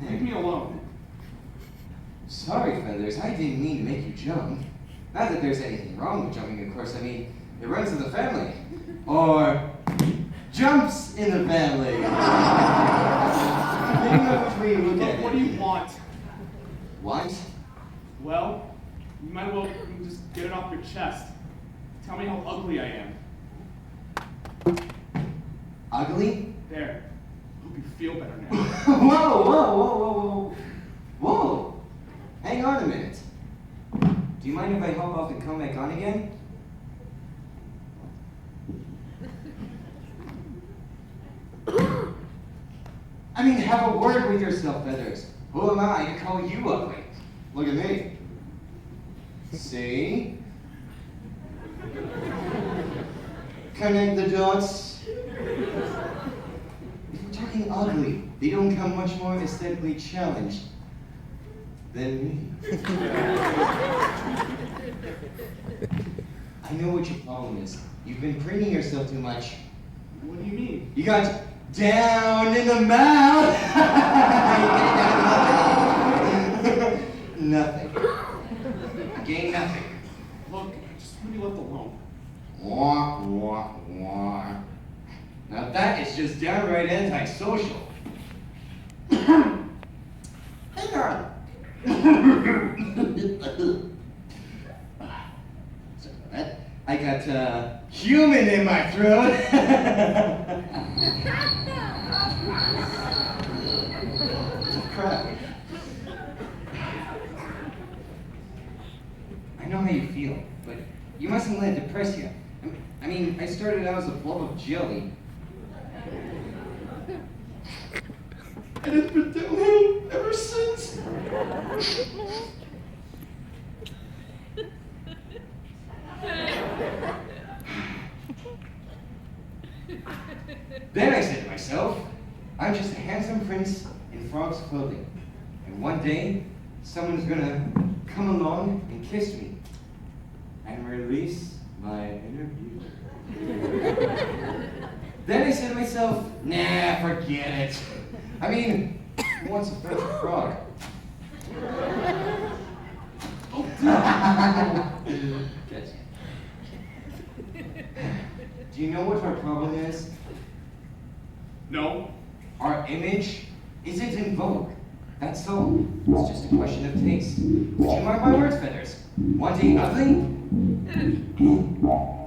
Leave me alone. Sorry, Feathers, I didn't mean to make you jump. Not that there's anything wrong with jumping, of course. I mean, it runs in the family. Or jumps in the family. Depending on which way you look at Look, it. what do you want? Want? Well, you might as well just get it off your chest. Tell me how ugly I am. Ugly? There. Hope you feel better now. Whoa. Whoa. Hang on a minute. Do you mind if I hop off and come back on again? I mean, have a word with yourself, Feathers. Who am I to call you ugly? Look at me. See? Connect the dots. If we're talking ugly, they don't come much more aesthetically challenged than me. I know what your problem is. You've been preening yourself too much. What do you mean? You got down in the mouth. Nothing. Gain nothing. Look, I just want to be left alone. Wah. Now that is just downright antisocial. Hey, girl. Sorry about that. I got human in my throat. Crap. I know how you feel, but you mustn't let it depress you. I mean, I started out as a blob of jelly. And it's been downhill ever since. Then I said to myself, I'm just a handsome prince in frog's clothing. And one day, someone's gonna come along and kiss me and release my inner beauty. Then I said to myself, nah, forget it. I mean, who wants a French frog? Oh, gotcha. Do you know what our problem is? No. Our image isn't in vogue. That's all. It's just a question of taste. But you mark my words, Feathers. Wanting ugly?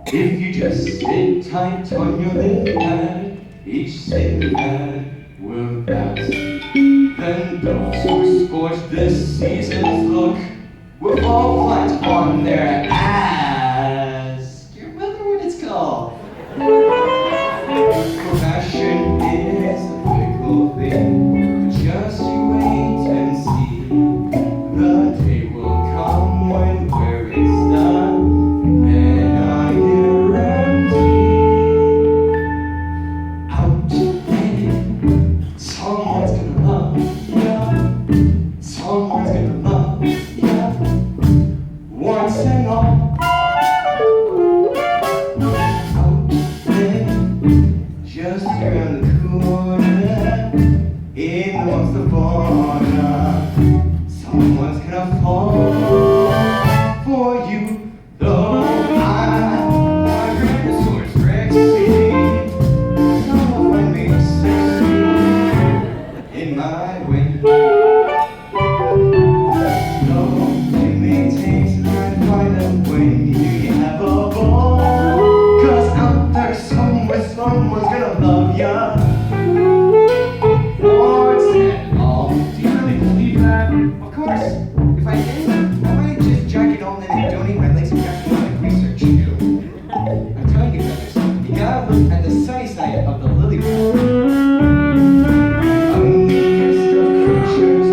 If you just sit tight on your little pad, each sitting pad will pass. Then those who scorch this season's look will fall flat on their ass. Do you remember what it's called? Fashion is a fickle thing, but just you wait and see. The day will come when where it's done, then I guarantee. Out there, someone's gonna love ya. Someone's gonna love ya. Once and all. Just around the corner, in amongst the fauna, someone's gonna fall for you. Though my dinosaur's Rexy, someone find me sexy in my way. Though it may take time to find a way, you have a ball. 'Cause out there somewhere, someone's gonna love ya. What's that all? Do you really believe that? Of course. If I did, I might just jack it all in and donate my legs to academic research. I'm telling you, Feathers, you gotta look at the sunny side of the lily pad. Ugliest of creatures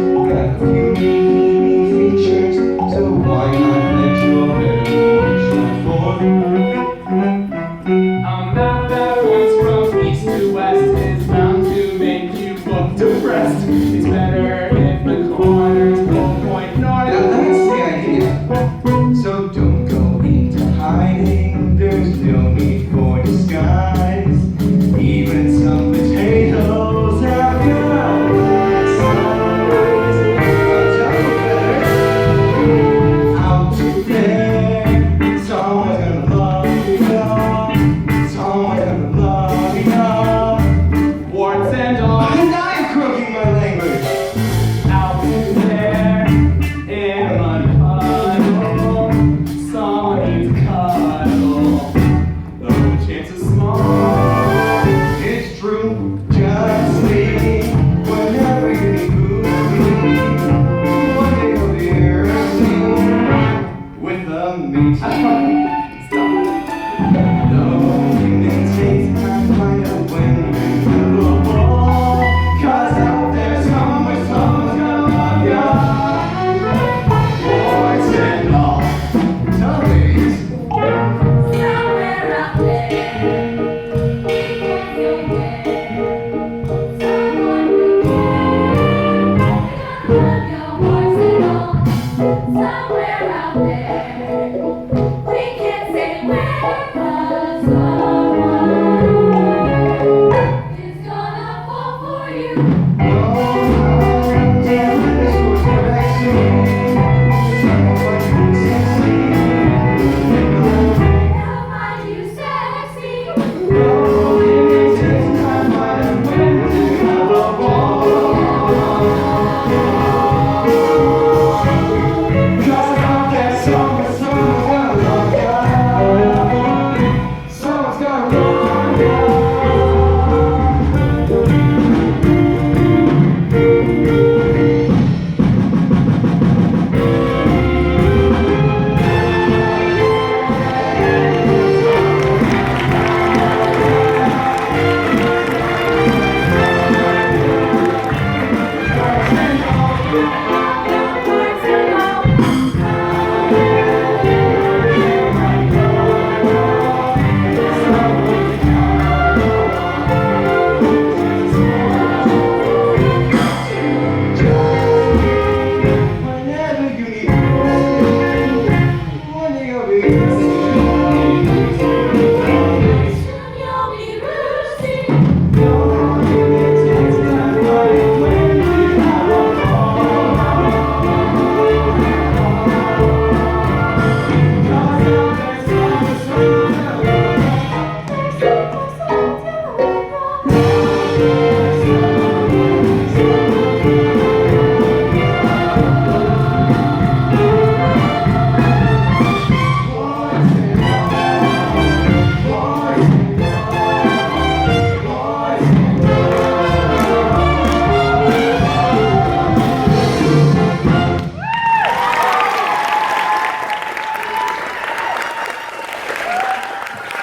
Thank